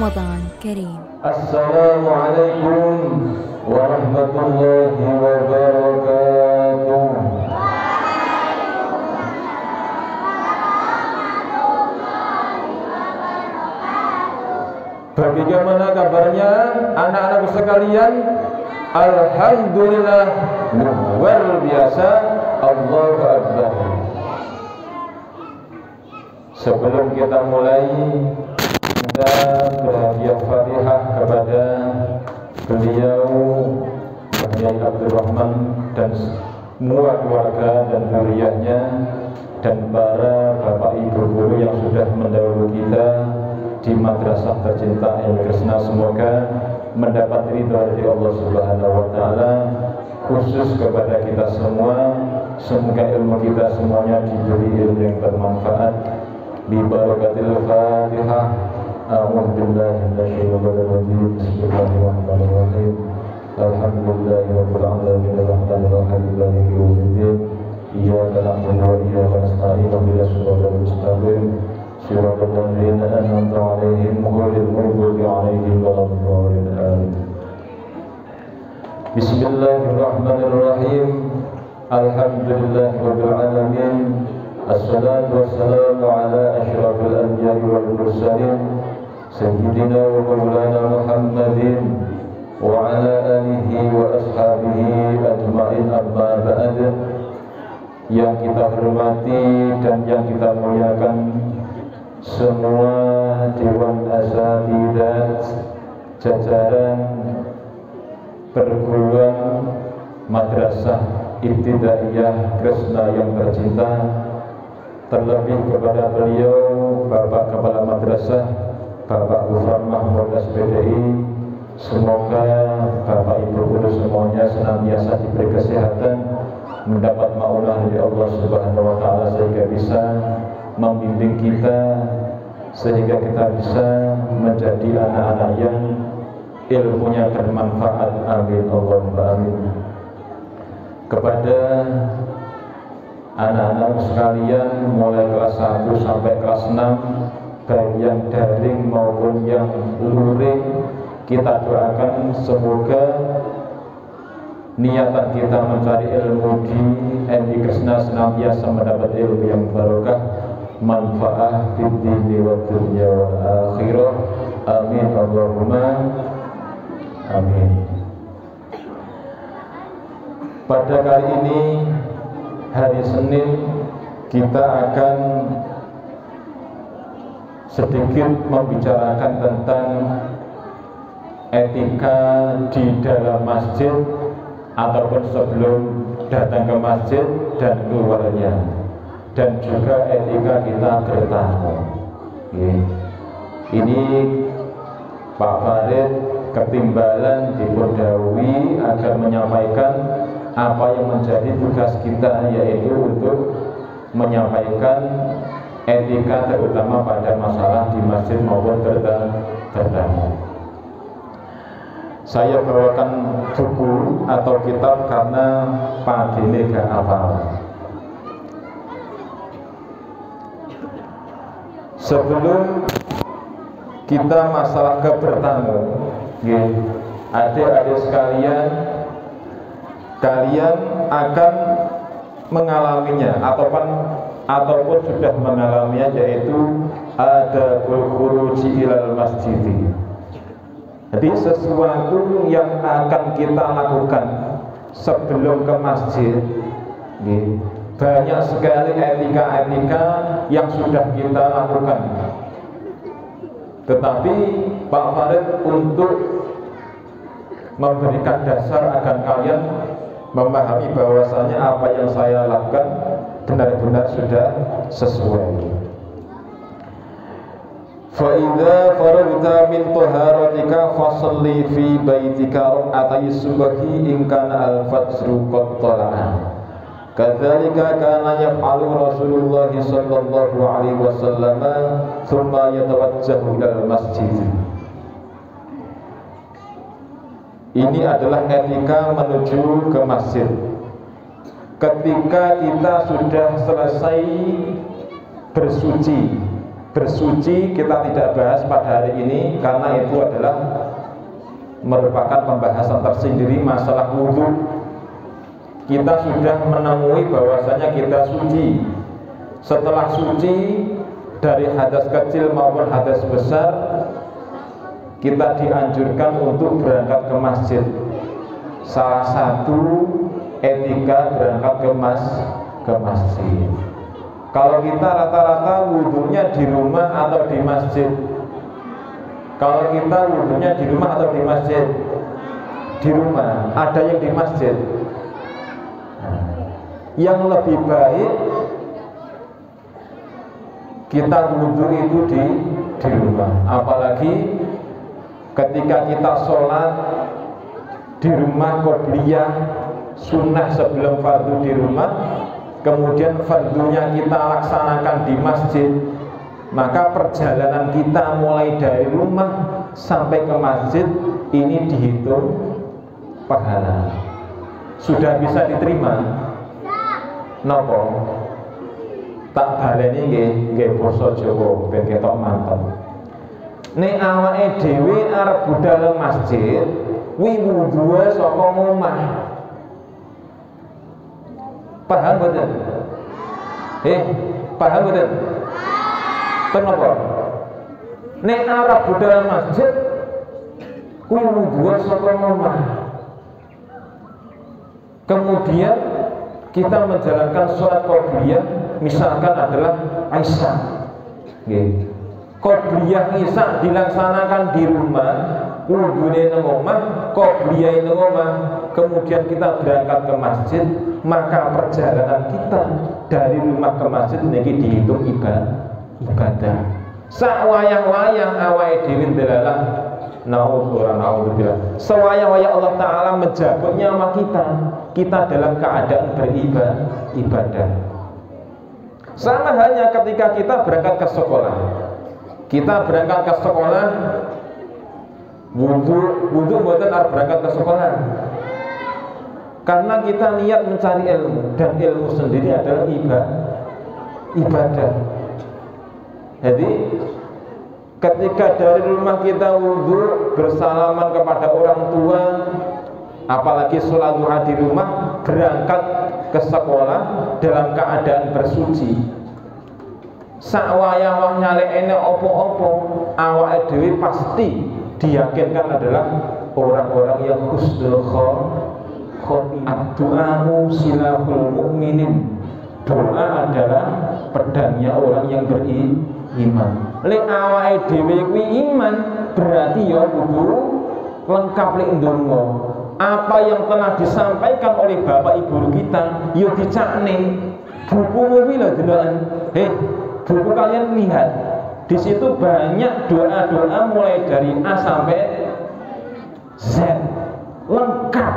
Ramadan Kareem. Assalamualaikum warahmatullahi wabarakatuh. Bagaimana kabarnya anak-anakku sekalian? Alhamdulillah, luar biasa. Allahu Akbar. Sebelum kita mulai, kita berhadiah Fatihah kepada beliau Kiai Abdul Rahman dan semua keluarga dan zuriyahnya, dan para bapak ibu guru yang sudah mendahului kita di madrasah tercinta Al Kresna. Semoga mendapat ridha dari Allah Subhanahu wa taala. Khusus kepada kita semua, semoga ilmu kita semuanya diberi ilmu yang bermanfaat. Bi barakatil Fatihah. A'udzu billahi minasyaitonir rajim. Bismillahirrahmanirrahim. Alhamdulillahirabbil alamin arrahmanir rahim maliki yaumiddin. Iyyaka na'budu wa iyyaka nasta'in ihdinas siratal mustaqim. Siratal ladzina an'amta 'alaihim ghairil maghdubi 'alaihim waladdallin. Amin. Bismillahirrahmanirrahim. Alhamdulillahirabbil alamin. Assalatu wassalamu ala asyrafil anbiya'i wal mursalin sayyidina wa maulana Muhammadin wa ala alihi wa ashabihi ajma'in, amma ba'd. Yang kita hormati dan yang kita muliakan semua dewan asatidzah, jajaran perguruan madrasah ibtidaiyah Kresna yang tercinta, terlebih kepada beliau Bapak Kepala Madrasah Bapak Gufron Mahmud SPDI. Semoga Bapak Ibu guru semuanya senantiasa diberi kesehatan, mendapat maunah dari Allah Subhanahu wa taala, sehingga bisa membimbing kita, sehingga kita bisa menjadi anak-anak yang ilmunya bermanfaat. Amin Allahumma amin. Kepada anak-anak sekalian mulai kelas 1 sampai kelas 6, baik yang daring maupun yang luring, kita doakan semoga niatan kita mencari ilmu di MI Kresna senantiasa mendapat ilmu yang barokah, manfaat fid dini wa dunya wal akhirah. Amin Allahumma amin. Pada kali ini, hari Senin, kita akan sedikit membicarakan tentang etika di dalam masjid ataupun sebelum datang ke masjid dan keluarnya, dan juga etika kita bertamu. Ini Pak Farid ketimbalan dipundhawuhi agar menyampaikan apa yang menjadi tugas kita, yaitu untuk menyampaikan etika terutama pada masalah di masjid maupun bertamu. Saya bawakan buku atau kitab karena Pak Dene gak hafal. Sebelum kita masalah ke bertamu, adik-adik sekalian, kalian akan mengalaminya ataupun sudah mengalaminya, yaitu adabul khuruji ilal masjid. Jadi sesuatu yang akan kita lakukan sebelum ke masjid, banyak sekali etika-etika yang sudah kita lakukan. Tetapi Pak Farid untuk memberikan dasar agar kalian memahami bahwasanya apa yang saya lakukan benar-benar sudah sesuai. Fa idza faragta min taharatika fasalli fi baitika rak'atay subhi in kana al-fajru qad tala'a. Kadzalika kana yaf'alu Rasulullah sallallahu alaihi wasallam thumma yatawajjahu ilal masjid. Ini adalah etika menuju ke masjid. Ketika kita sudah selesai bersuci, bersuci kita tidak bahas pada hari ini karena itu adalah merupakan pembahasan tersendiri masalah wudhu. Kita sudah menemui bahwasanya kita suci. Setelah suci dari hadas kecil maupun hadas besar, kita dianjurkan untuk berangkat ke masjid. Salah satu etika berangkat ke masjid. Kalau kita rata-rata wudhunya di rumah atau di masjid? Kalau kita wudhunya di rumah atau di masjid? Di rumah. Ada yang di masjid. Yang lebih baik kita wudhu itu di rumah. Apalagi ketika kita sholat di rumah qobliyah sunnah sebelum fardu di rumah, kemudian fardunya kita laksanakan di masjid, maka perjalanan kita mulai dari rumah sampai ke masjid ini dihitung pahala. Sudah bisa diterima? Napa? Tak baleni nggih basa Jawa ben ketok mantep. Nek awake dhewe arep budal masjid, kuwi wudhu saka omah. Paham betul? Paham betul? Kenapa? Nek arep budal masjid, kuwi wudhu saka omah. Kemudian kita menjalankan sholat qobliyah, misalkan adalah Isya. Qobliyah Isya dilaksanakan di rumah, wudhunya nang omah, qobliyah nang omah, kemudian kita berangkat ke masjid, maka perjalanan kita dari rumah ke masjid niki dihitung ibadah. Sak wayang-wayang awake dhewe ndelalah naudzubillah. Sewayang-wayang Allah Ta'ala menjaga nyawa kita dalam keadaan beribadah. Sama halnya ketika kita berangkat ke sekolah. Kita berangkat ke sekolah, wudhu buatan harus berangkat ke sekolah. Karena kita niat mencari ilmu, dan ilmu sendiri adalah ibadah. Jadi ketika dari rumah kita wudhu, bersalaman kepada orang tua, apalagi sholat duha di rumah, berangkat ke sekolah dalam keadaan bersuci. Sakwayah nyalekene opo-opo, awake dhewe pasti diyakinkan adalah orang-orang yang husnul khotimah. Doamu silahul mu'minin. Doa adalah pedangnya orang yang beriman. Lek awake dhewe kuwi iman, berarti ya kudu lengkap lek ndonga. Apa yang telah disampaikan oleh bapak ibu kita, ya dicakne. Buku kuwi lho deloken. Buku kalian lihat. Di situ banyak doa-doa mulai dari A sampai Z. Lengkap.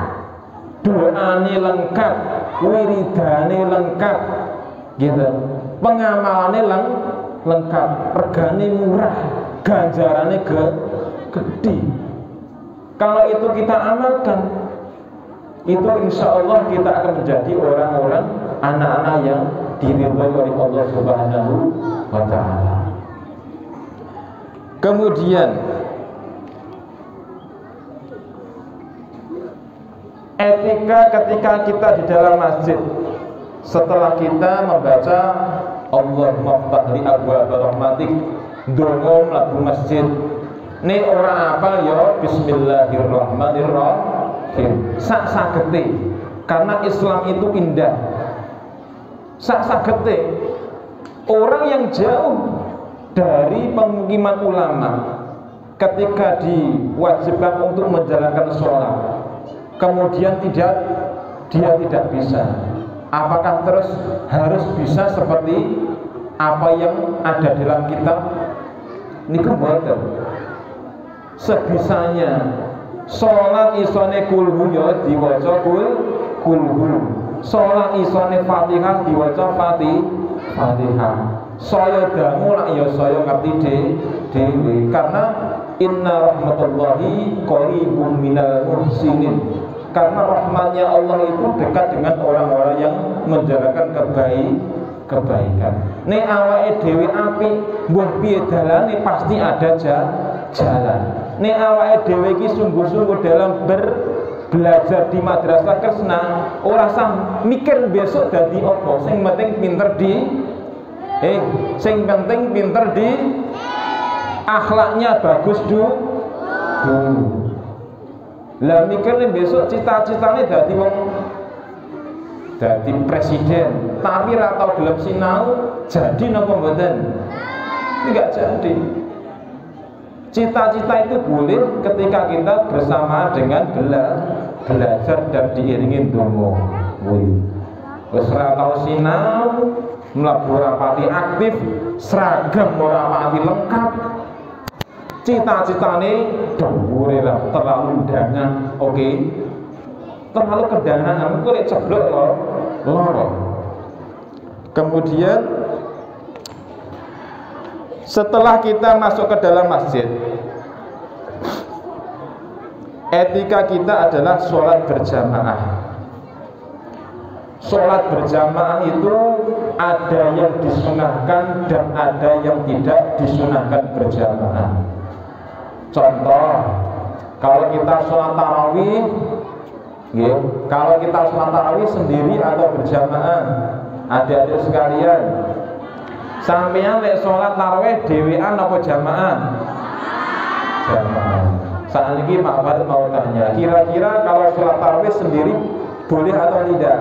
Doane lengkap, wiridane lengkap. Gitu. Pengamalane lengkap, regane murah, ganjarane gede. Kalau itu kita amalkan, itu insya Allah kita akan menjadi orang-orang, anak-anak yang diridhoi oleh Allah Subhanahu wa Ta'ala. Kemudian etika ketika kita di dalam masjid, setelah kita membaca Allahumma ftah li abwaab rahmatik, ndonga mlebu masjid, nek ora apal ya bismillahirrahmanirrahim sak sagete, karena Islam itu indah. Sak sagete, orang yang jauh dari pemukiman ulama ketika diwajibkan untuk menjalankan sholat, kemudian dia tidak bisa, apakah terus harus bisa seperti apa yang ada dalam kitab? Niku mboten. Sebisanya sholat isone kulhu ya diwaca kulhu. Sholat isone Fatihah diwaca Fatihah. Saya dangu lak ya saya ngerti dhewe, karena inna rahmatullahi qaribum minal muhsinin. Karena rahmatnya Allah itu dekat dengan orang-orang yang menjalankan kebaikan. Nek awake dhewe apik, mbuh piye dalane pasti ada jalan. Nek awake dhewe iki sungguh-sungguh dalam belajar di madrasah Kresna, ora usah mikir besok dadi apa, sing penting pinter sing penting pinter di akhlaknya bagus dulu. Lah mikirnya besok cita-citane dadi wong dadi presiden, tapi ra tau gelem sinau, jadi napa mboten? Enggak jadi. Cita-cita itu boleh ketika kita bersama dengan belajar dan diiringi ndonga. Wis ra tau sinau, mlebu rapati aktif, seragam ora pati lengkap. Cita-citane dhuwure ra terlalu undangan, oke. Terlalu kedangan, itu lek ceblok loro. Kemudian setelah kita masuk ke dalam masjid, etika kita adalah sholat berjamaah. Sholat berjamaah itu ada yang disunahkan dan ada yang tidak disunahkan berjamaah. Contoh, kalau kita sholat tarawih, kalau kita sholat tarawih sendiri atau berjamaah, adik-adik sekalian, sampeyan lek sholat tarawih dhewean apa jamaah? Jamaah. Saat ini Pak Farid mau tanya, kira-kira kalau sholat tarawih sendiri boleh atau tidak?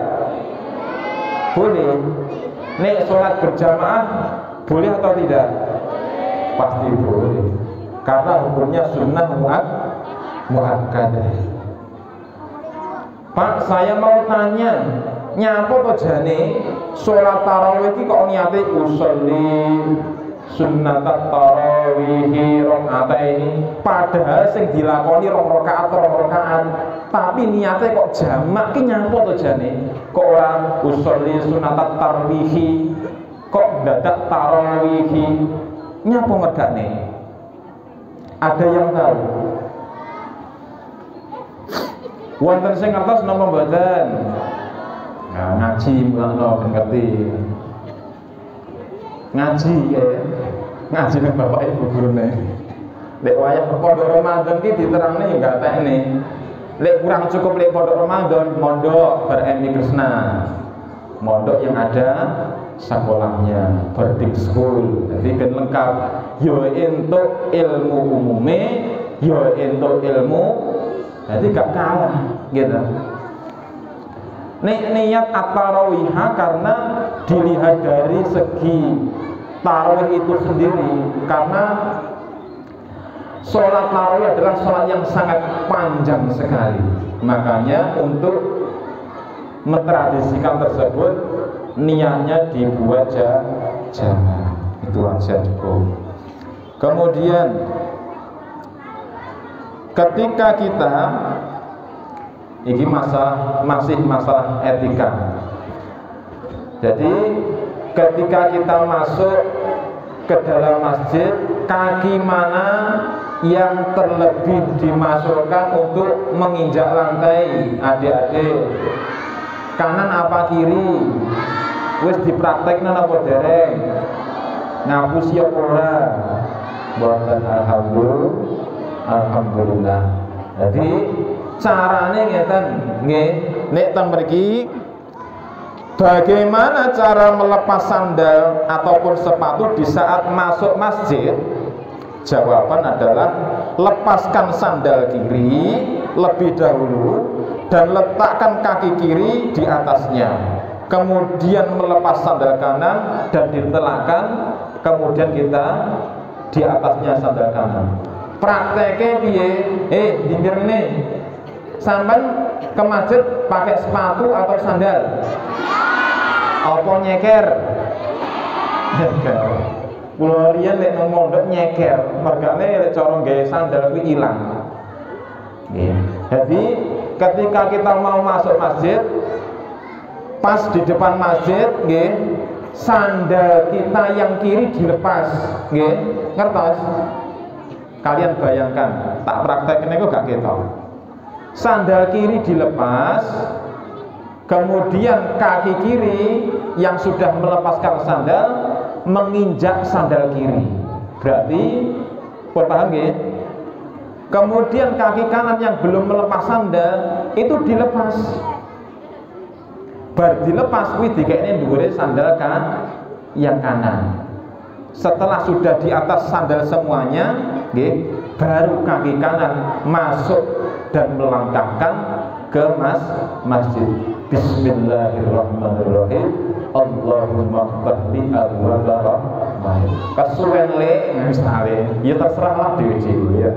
Boleh. Nek sholat berjamaah boleh atau tidak? Pasti boleh. Karena hukumnya sunnah muakkadah. Pak, saya mau tanya, nyapa to jane sholat tarawih iki kok niate usolli sunnatat tarawih rakaataini, padahal sing dilakoni 2 rakaat, tapi niate kok jamak ki nyapa to jane? Kok ora usolli sunnatat tarawih, kok dadak tarawih? Nyapa ngedakne? Ada yang tahu? Wonten sing ngertos napa mboten? Nah, ngaji mulakno ben ngerti. Ngaji ya. Ngaji nang bapak ibu gurune. Lek wayah pondok Ramadan ki diterangne ya gak tekne. Lek kurang cukup lek pondok Ramadan, mondok ber-MI Kresna. Mondok yang ada sekolahnya, boarding school. Jadi ben lengkap. Yo entuk ilmu umume, yo entuk ilmu, jadi gak kalah gitu. Niat at-tarawih karena dilihat dari segi tarawih itu sendiri, karena sholat tarawih adalah sholat yang sangat panjang sekali. Makanya untuk mentradisikan tersebut niatnya dibuat jamaah. Itu aja cukup. Kemudian ketika kita ini masih masalah etika. Jadi ketika kita masuk ke dalam masjid, kaki mana yang terlebih dimasukkan untuk menginjak lantai, adik-adik? Kanan apa kiri? Wis dipraktekna apa dereng? Ngapus ya ora? Boten alhamdulillah. Jadi carane ngeten nggih, nek ten mriki bagaimana cara melepas sandal ataupun sepatu di saat masuk masjid? Jawaban adalah lepaskan sandal kiri lebih dahulu dan letakkan kaki kiri di atasnya. Kemudian melepas sandal kanan dan ditelakkan, kemudian kita di atasnya sandal kanan. Prakteknya piye? Dipir ini. Sampai ke masjid pakai sepatu atau sandal? Apa nyeker? Nyeker. Kulo riyen lek nang mondok nyeker, mergane lek cara nggawe sandal kuwi ilang. Nggih. Jadi ketika kita mau masuk masjid, pas di depan masjid nggih, sandal kita yang kiri dilepas, nggih. Ngertos? Kalian bayangkan, tak praktekne kok gak ketok. Sandal kiri dilepas, kemudian kaki kiri yang sudah melepaskan sandal menginjak sandal kiri, berarti paham ya? Kemudian kaki kanan yang belum melepas sandal itu dilepas, dilepas kuwi dikene dhuwure sandal kan yang kanan. Setelah sudah di atas sandal semuanya, baru kaki kanan masuk dan melangkahkan ke masjid. Bismillahirrahmanirrahim. Allahumma fahli abwaba rahmah. Kesuwen le misale, ya terserahlah dhewe ya.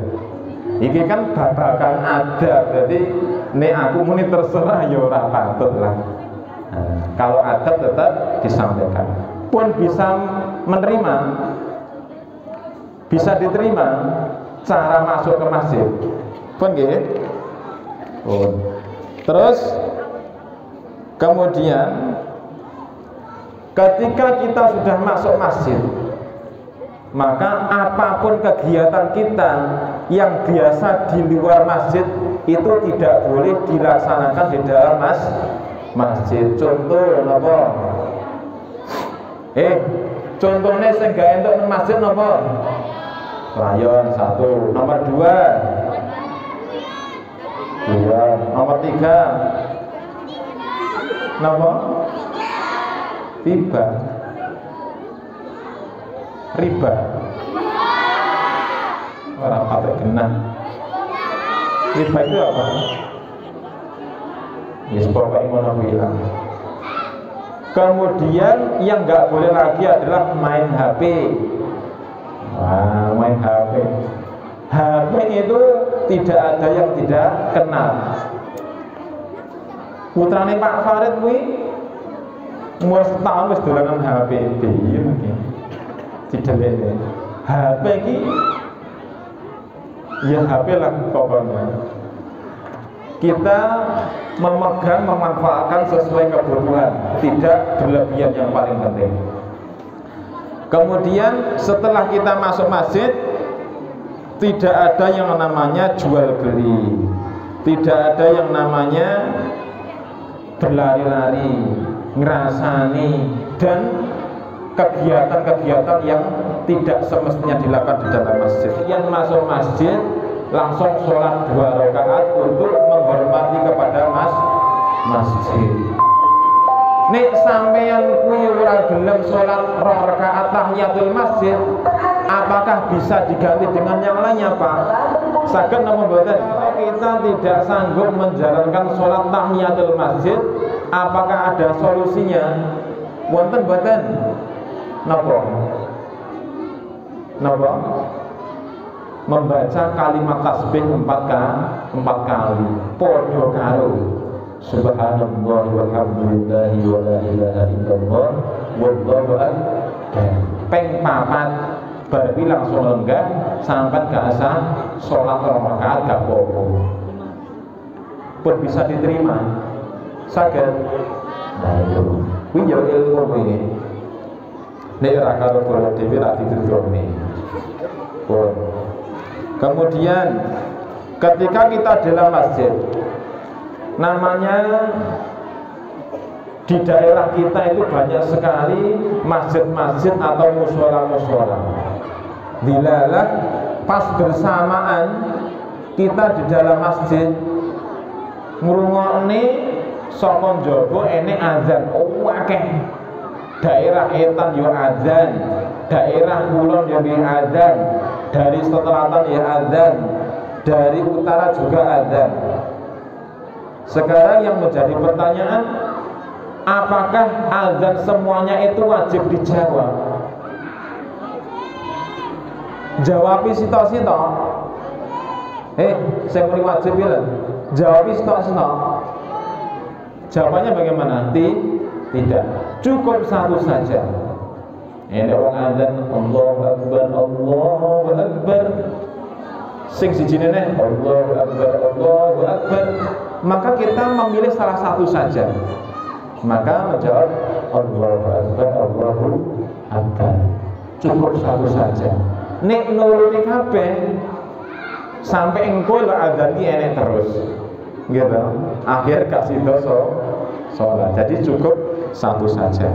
Iki kan babakan ada, berarti nek aku muni terserah ya ora patut lah. Kalau adab tetap disampaikan. Pun bisa menerima, bisa diterima cara masuk ke masjid. Pun nggih. Terus kemudian ketika kita sudah masuk masjid, maka apapun kegiatan kita yang biasa di luar masjid itu tidak boleh dilaksanakan di dalam masjid. Contoh napa? Contohnya sing gawe entuk nang masjid napa? Layon 1, nomor 2. Nomor 3. Napa? Riba. Orang pakai genah. Riba itu apa? Ya pokoknya mana bilang. Kemudian yang nggak boleh lagi adalah main HP. Main HP. HP itu tidak ada yang tidak kenal. Putrane Pak Farid kuwi umur setahun wis dolanan HP piye mungkin. Didelene. HP iki ya HP lah pokoknya. Kita memegang, memanfaatkan sesuai kebutuhan, tidak berlebihan yang paling penting. Kemudian setelah kita masuk masjid, tidak ada yang namanya jual beli, tidak ada yang namanya berlari-lari, ngerasani, dan kegiatan-kegiatan yang tidak semestinya dilakukan di dalam masjid. Yang masuk masjid langsung sholat 2 rakaat untuk menghormati kepada masjid. Nek sampeyan kuwi ora gelem sholat 2 rakaat tahiyatul masjid, apakah bisa diganti dengan yang lainnya, Pak? Saged napa mboten? Kita tidak sanggup menjalankan sholat tahiyatul masjid, apakah ada solusinya? Wonten mboten? Napa? Membaca kalimat tasbih 4 kali. Padha karo subhanallah walhamdulillah wa la ilaha illallah wallahu akbar. Ping 4 berarti langsung lenggah sampai ke asal sholat 2 rakaat gak apa-apa. Pun bisa diterima. Saged. Nah itu. Kuwi yo ilmu iki. Nek ora karo kula dhewe ra didrone. Kemudian ketika kita dalam masjid, namanya di daerah kita itu banyak sekali masjid-masjid atau mushola-mushola. Dilalah pas bersamaan kita di dalam masjid ngrungokne saka njaba enek azan. Akeh. Daerah etan yo azan, daerah kulon yo azan, dari selatan ya azan, dari utara juga azan. Sekarang yang menjadi pertanyaan, apakah azan semuanya itu wajib dijawab? Jawab sito-sito. Saya muni wajib ya. Jawab sito-sito. Jawabannya bagaimana? Tidak. Cukup satu saja. Ini orang azan Allahu Akbar, Allahu Akbar. Sing sijine neh Allahu Akbar, Allahu Akbar. Maka kita memilih salah satu saja. Maka menjawab Allahu Akbar, Allahu Akbar. Cukup satu saja. Nek nuruti kabeh sampai engko lho azan iki enek terus. Gitu. Akhir kasih dosa sholat. Jadi cukup satu saja.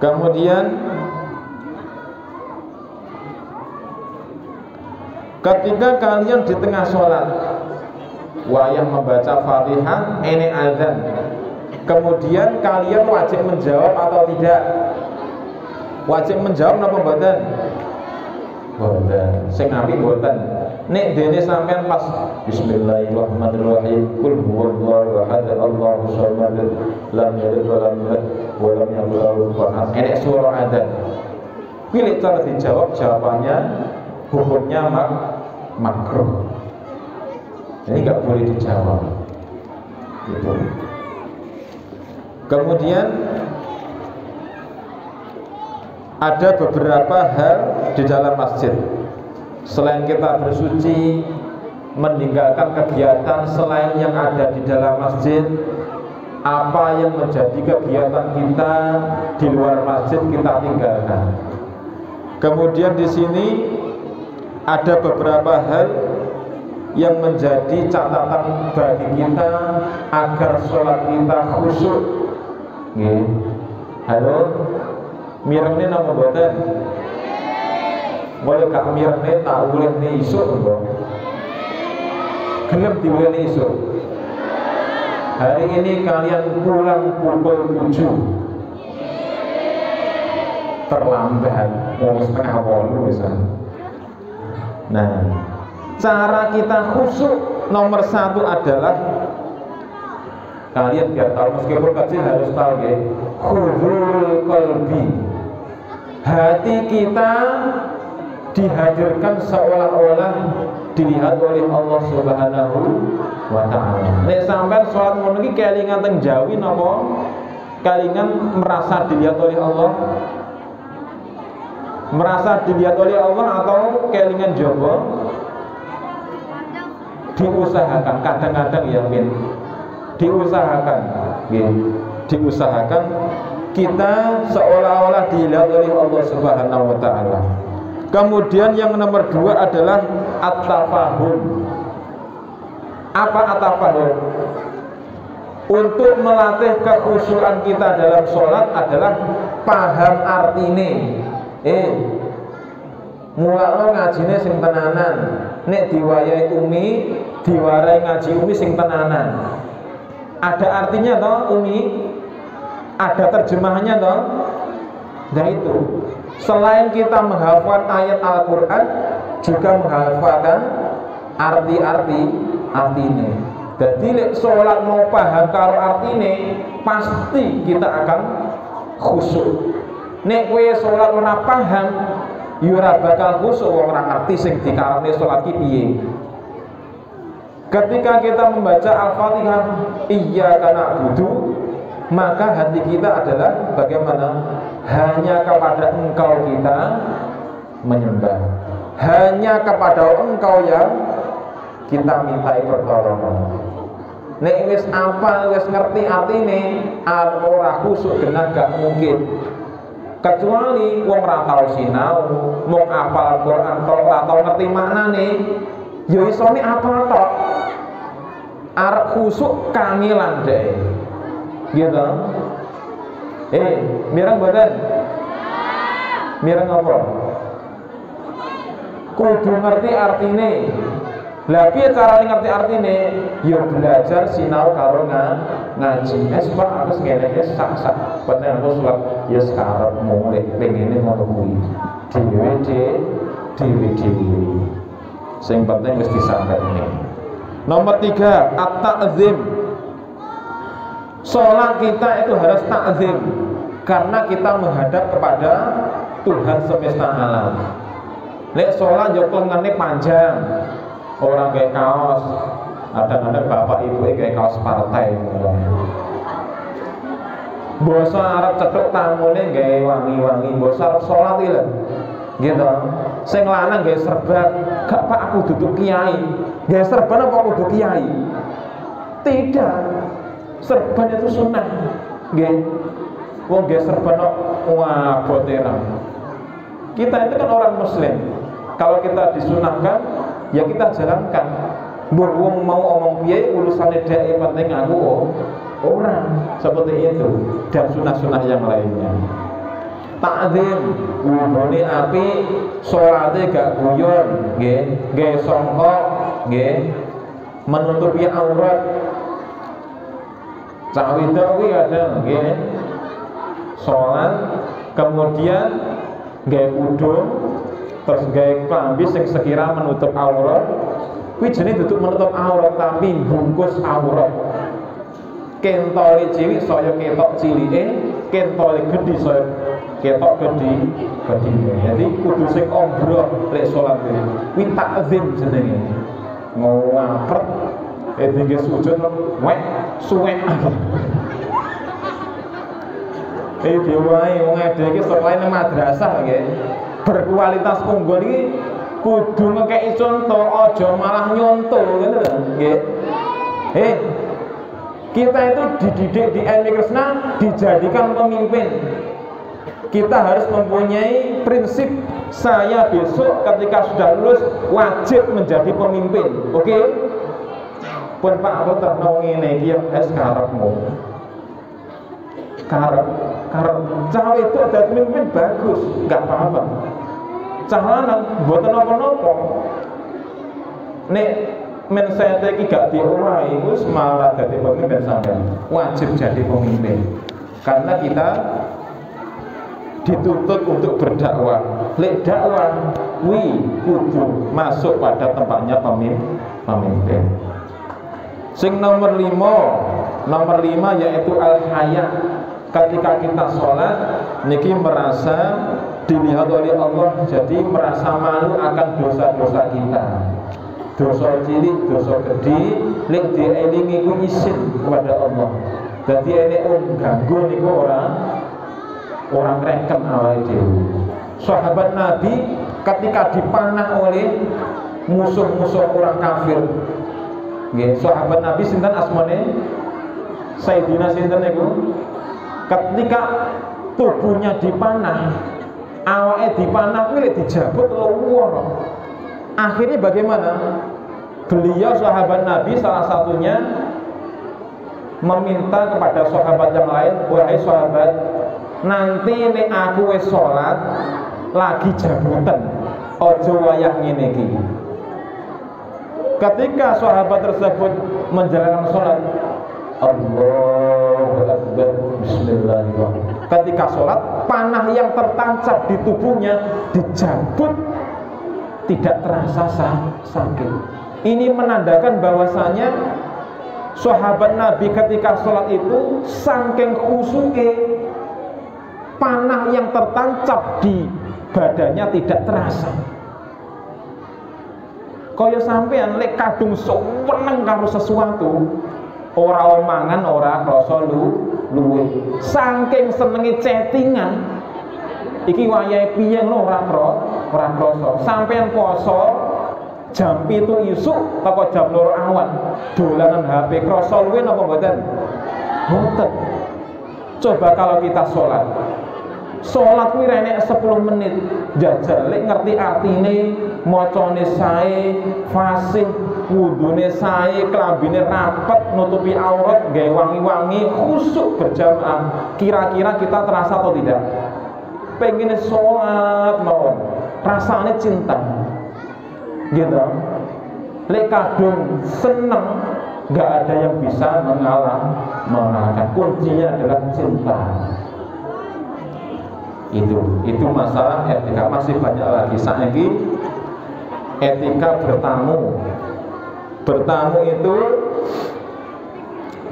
Kemudian ketika kalian di tengah sholat wayang membaca Fatihah, ini azan, kemudian kalian wajib menjawab atau tidak? Wajib menjawab napa mboten? Mboten. Sing apik mboten. Nek dene sampean pas Bismillahirrahmanirrahim, Qul huwallahu ahad, Allahu samad, lam yalid wa lam yulad wa lam yakul lahu kufuwan ahad. Enek suara adzan. Pilih cara dijawab, jawabannya hukumnya makruh. Ini enggak boleh dijawab. Gitu. Kemudian ada beberapa hal di dalam masjid. Selain kita bersuci, meninggalkan kegiatan selain yang ada di dalam masjid, apa yang menjadi kegiatan kita di luar masjid kita tinggalkan. Kemudian di sini ada beberapa hal yang menjadi catatan bagi kita agar sholat kita khusyuk. Halo, mirengnya nama boten? Boleh gak mirengnya tak boleh nih isuk enggak? Gelap diboleh isuk. Hari ini kalian pulang pukul 7, terlambat, mau setengah 8 misalnya. Nah, cara kita khusyuk nomor 1 adalah kalian biar tahu, meskipun kecil harus tahu ya, khusyul qalbi. Hati kita dihadirkan seolah-olah dilihat oleh Allah Subhanahu wa ta'ala. Nek sampean salat ngono iki kelingan teng jawi napa kelingan merasa dilihat oleh Allah? Merasa dilihat oleh Allah atau kelingan jaba? Diusahakan, kadang-kadang ya min. Diusahakan, diusahakan kita seolah-olah dilihat oleh Allah Subhanahu wa ta'ala. Kemudian yang nomor 2 adalah at-tafahum. Apa at-tafahum? Untuk melatih kekhusyukan kita dalam sholat adalah paham artine. Mulakno ngajine sing tenanan. Nek diwayahi umi, diwarai ngaji umi sing tenanan. Ada artinya toh umi? Ada terjemahannya toh? Nah itu. Selain kita menghafal ayat Al-Quran, juga menghafalkan arti-arti artinya. Jadi sholat mau paham karo artinya, pasti kita akan khusyuk. Nek kowe sholat ora paham, ya ora bakal khusyuk, ora ngerti sing dikarepne sholat ki piye. Ketika kita membaca Al-Fatihah, iyyaka na'budu, maka hati kita adalah bagaimana? Hanya kepada Engkau kita menyembah, hanya kepada Engkau yang kita mintai pertolongan. Nek wis apa, wis ngerti artine, ora khusyuk genah gak mungkin. Kecuali wong ra tau sinau, mung apal Al-Qur'an tok, ora tau ngerti maknane, ya isone apal tok. Arep khusyuk kangelan deh. Gitu. Mireng boten? Mireng apa? Kudu ngerti artine. Lah piye carane ngerti artine? Ya belajar sinau karo ngaji. Pak aku ngene iki sak-sak penting aku salat ya sekarang mulai pengene ngono kuwi. Dhewe. Sing penting wis disampaikan. Nomor 3, at-ta'zim. Sholat kita itu harus ta'zim, karena kita menghadap kepada Tuhan semesta alam. Lek sholat yo lengannya panjang, orang kayak kaos. Kadang-kadang bapak ibu kayak kaos partai. Basa Arab cetuk tamune gawe wangi-wangi, basa Arab sholat iki lho. Gitu. Sing lanang gawe serban, gak Pak aku duduk kiai. Gawe serban apa kudu kiai? Tidak. Serban itu sunnah, nggih. Wong nggih serban wah boterang. Kita itu kan orang muslim. Kalau kita disunahkan, ya kita jalankan. Wong mau omong piye urusane dhek penting aku orang seperti itu dan sunah-sunah yang lainnya. Takzim wudune api, salate gak guyon, nggih songkok, nggih menutupi aurat. Cah wedok kuwi kadang nggih salat kemudian nggih udung terus nggih klambi sing sekira menutup aurat. Kuwi jenenge duduk menutup aurat tapi bungkus aurat. Kentole cilik saya ketok cilike, kentole gedhi saya ketok gedhi. Jadi kudu sing ombrok lek salat kuwi takzim jenenge. Ngapret dingge sujud wek suwek. Diwae wong ade iki sekolah nang madrasah nggih. Berkualitas unggul iki kudu ngekeki contoh, aja malah nyontoh ngono lho, nggih. Kita itu dididik di MI Krishna dijadikan pemimpin. Kita harus mempunyai prinsip saya besok ketika sudah lulus wajib menjadi pemimpin. Oke? Pun Pak aku terno ngene iki ya karepmu. Karep cah itu ada pemimpin bagus, enggak apa-apa. Cah lanang mboten napa-napa. Nek men saya iki gak diowahi wis malah dadi pemimpin sampean. Wajib jadi pemimpin. Karena kita dituntut untuk berdakwah. Lek dakwah kudu masuk pada tempatnya pemimpin. Sing nomor 5 yaitu al-haya. Ketika kita sholat niki merasa dilihat oleh Allah, jadi merasa malu akan dosa-dosa kita. Dosa cilik, dosa gede, lek dielingi ku isin kepada Allah. Jadi ini ganggu niku orang reken awake dhewe. Sahabat Nabi ketika dipanah oleh musuh-musuh orang kafir. Nggih, sahabat Nabi sinten asmane? Sayyidina sinten niku? Ketika tubuhnya dipanah, awake dipanah kuwi dijabut luwur. Akhirnya bagaimana? Beliau sahabat Nabi salah satunya meminta kepada sahabat yang lain, wahai sahabat, nanti nek aku wis salat lagi jabutan, ojo wayah ngene iki. Ketika sahabat tersebut menjalankan salat, Allahu Akbar, bismillahirrahmanirrahim. Ketika sholat, panah yang tertancap di tubuhnya dicabut, tidak terasa sakit. Ini menandakan bahwasanya sahabat Nabi ketika sholat itu saking khusyuke, panah yang tertancap di badannya tidak terasa. Kaya sampean lek kadung seneng karo sesuatu, ora omangan, ora krasa luwe. Saking senenge chattingan, iki wayahe piye lho ora krasa. Sampeyan poso jam 7 isuk teko jam 2 awan, dolanan HP krasa luwe napa mboten? Mboten. Coba kalau kita sholat kuwi renek 10 menit, jajal lek ngerti artine, macane sae, fasih, wudune sae, klambine rapet, nutupi aurat, gawe wangi-wangi, khusyuk berjamaah. Kira-kira kita terasa atau tidak? Pengen sholat mawon, rasane cinta. Gitu. Lek kadung seneng, gak ada yang bisa mengalahkan. Kuncinya adalah cinta. Itu masalah etika. Masih banyak lagi. Saiki etika bertamu itu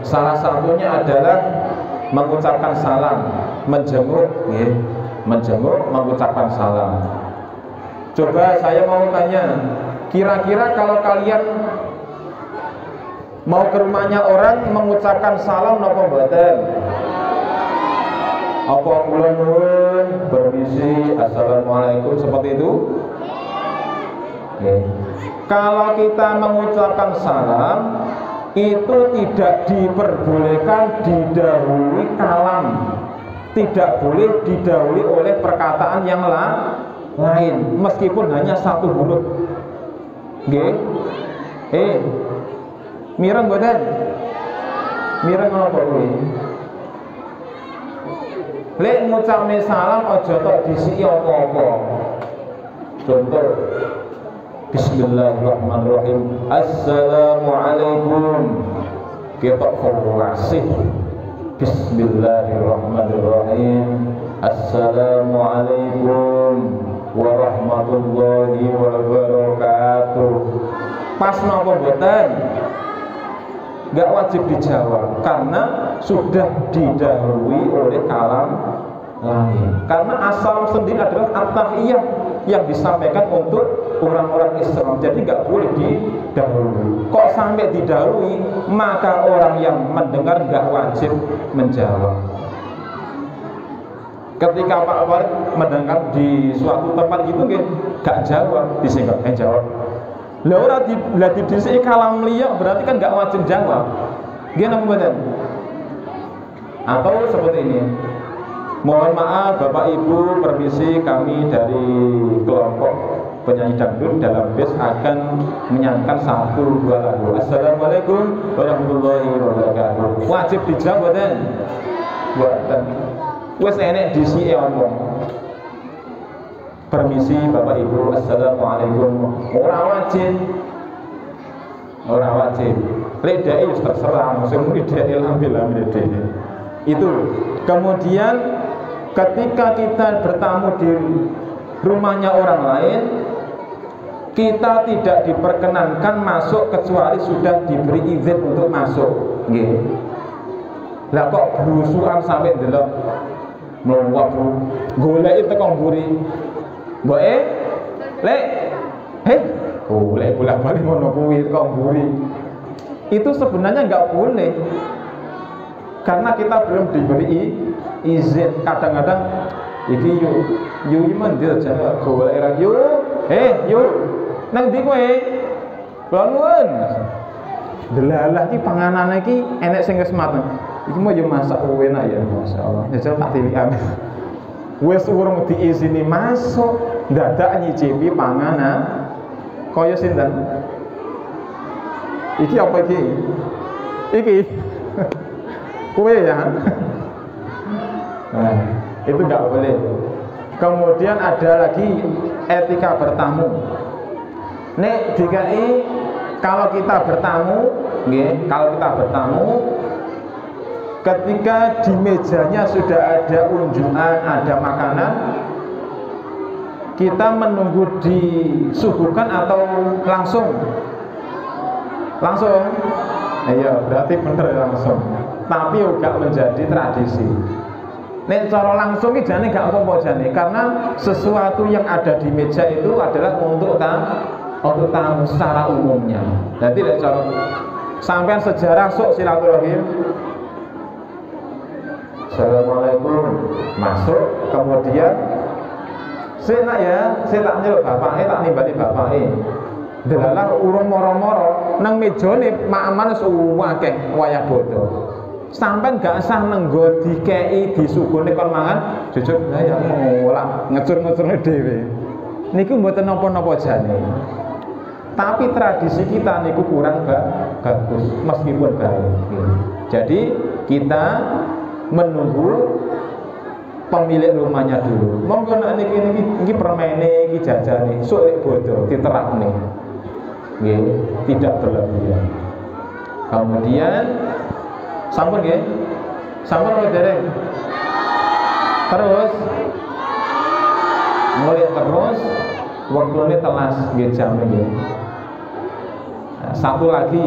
salah satunya adalah mengucapkan salam, menjenguk, mengucapkan salam. Coba saya mau tanya, kira-kira kalau kalian mau ke rumahnya orang mengucapkan salam napa mboten? Apa kula nuwun permisi, assalamualaikum, seperti itu? Kalau kita mengucapkan salam itu tidak diperbolehkan didahului kalam, tidak boleh didahului oleh perkataan yang lain meskipun hanya satu huruf. Mireng mboten? Mireng napa kuwi? Lek ngucapne salam aja tok disiki apa-apa. Contoh Bismillahirrahmanirrahim. Assalamualaikum. Kita fasih. Bismillahirrahmanirrahim. Assalamualaikum warahmatullahi wabarakatuh. Pas napa mboten? Enggak wajib dijawab karena sudah didahului oleh kalam lain. Karena asal sendiri adalah at-tahiyah yang disampaikan untuk orang-orang Islam. Jadi enggak boleh didahului. Kok sampai didahului, maka orang yang mendengar enggak wajib menjawab. Ketika Pak Farid mendengar di suatu tempat gitu enggak jawab, disingkat jawab. Lah ora didhisiki kalam liya berarti kan enggak wajib jawab. Nggih napa mboten? Atau seperti ini. Mohon maaf Bapak Ibu, permisi kami dari kelompok penyanyi dangdut dalam bis akan menyanyikan 1-2 lagu. Assalamualaikum warahmatullahi wabarakatuh. Wajib dijawab mboten? Mboten. Wis enek disike omong. Permisi Bapak Ibu, Assalamualaikum. Orang wajib. Lek dhek wis terserah, sing dhek alhamdulillah dhek. Itu. Kemudian ketika kita bertamu di rumahnya orang lain, kita tidak diperkenankan masuk kecuali sudah diberi izin untuk masuk. Nggih. Lah kok berusukan sampai ndelok mlowok goleki teko mburi. Mboke, lek, lek bolak-balik ngono kuwi kok mburi. Itu sebenarnya enggak boleh. Karena kita belum diberi izin. Kadang-kadang iki yuk iman dia aja golek ra yuk. Yuk. Nang ndi kowe? Kula nuwun. Delalah iki panganane iki enek sing wis mateng. Iki mau yo masak enak ya, masyaallah. Jajal tak tilikan. Wis urung diizini masuk, dadak nyicipi panganan kaya sinten? Iki apa iki? Iki. Kue ya. Nah, itu enggak boleh. Kemudian ada lagi etika bertamu. Nek DKI kalau kita bertamu, nggih, ketika di mejanya sudah ada unjukan, ada makanan, kita menunggu disuguhkan atau langsung? Langsung? Iya, berarti bener langsung. Tapi juga menjadi tradisi. Nek cara langsung iki jane gak apa-apa jane, karena sesuatu yang ada di meja itu adalah untuk tamu secara umumnya. Jadi nek cara sampean sejarah sok silaturahim. Assalamualaikum, masuk, kemudian saya tak nyeluk bapaknya, tak nimbali bapaknya. Delalah urung moro-moro nang mejane mak-aman suwakeh wayah bodo. Sampai gak sah nenggo dikei disuguhne kon mangan, jujur ya ngolah ngecur-ngecurne dhewe. Niku mboten napa-napa jane. Tapi tradisi kita niku kurang bagus meskipun baik. Jadi kita menunggu pemilik rumahnya dulu. Monggo nek niki permene iki jajane, sok lek bodo diterapne. Nggih, tidak berlebihan. Kemudian sampun nggih? Sampun apa dereng? Terus mulai terus waktune telas nggih jam nggih. Satu lagi,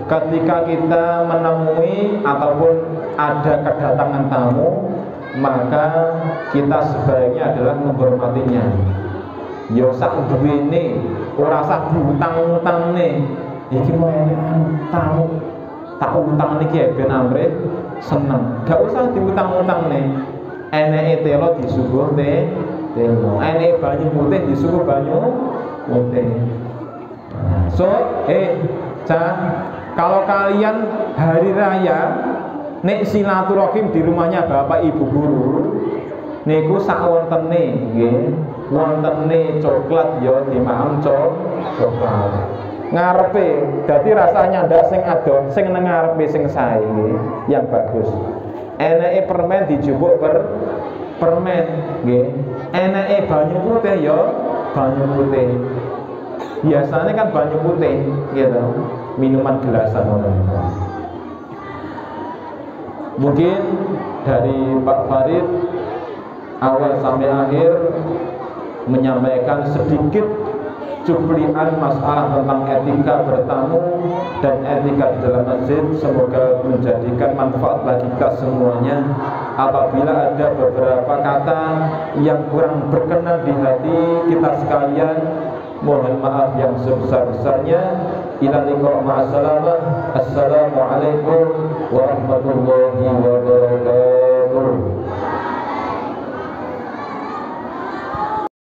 ketika kita menemui ataupun ada kedatangan tamu, maka kita sebaiknya adalah menghormatinya. Yo sak duwene, ora sak diutang-utangne. Iki mau tamu, tak utang niki ben amrih seneng. Gak usah diutang-utangne. Eneke telo disuguh telo. Eneke banyu putih disuguh banyu putih. So, kalau kalian hari raya nek silaturahim di rumahnya bapak ibu guru, niku sak wontene nggih, wontene coklat ya dimaem coklat. ngarepe, dadi rasanya ndak sing ado, sing nang ngarepe sing sae yang bagus. Enake permen dijupuk permen nggih. Enake banyu putih ya banyu putih. Biasanya kan banyu putih gitu. Minuman gelasan ngono. Mungkin dari Pak Farid awal sampai akhir menyampaikan sedikit cuplikan masalah tentang etika bertamu dan etika di dalam masjid. Semoga menjadikan manfaat bagi kita semuanya. Apabila ada beberapa kata yang kurang berkenan di hati kita sekalian, mohon maaf yang sebesar-besarnya. Ila liqa ma'assalamah. Assalamualaikum warahmatullahi wabarakatuh.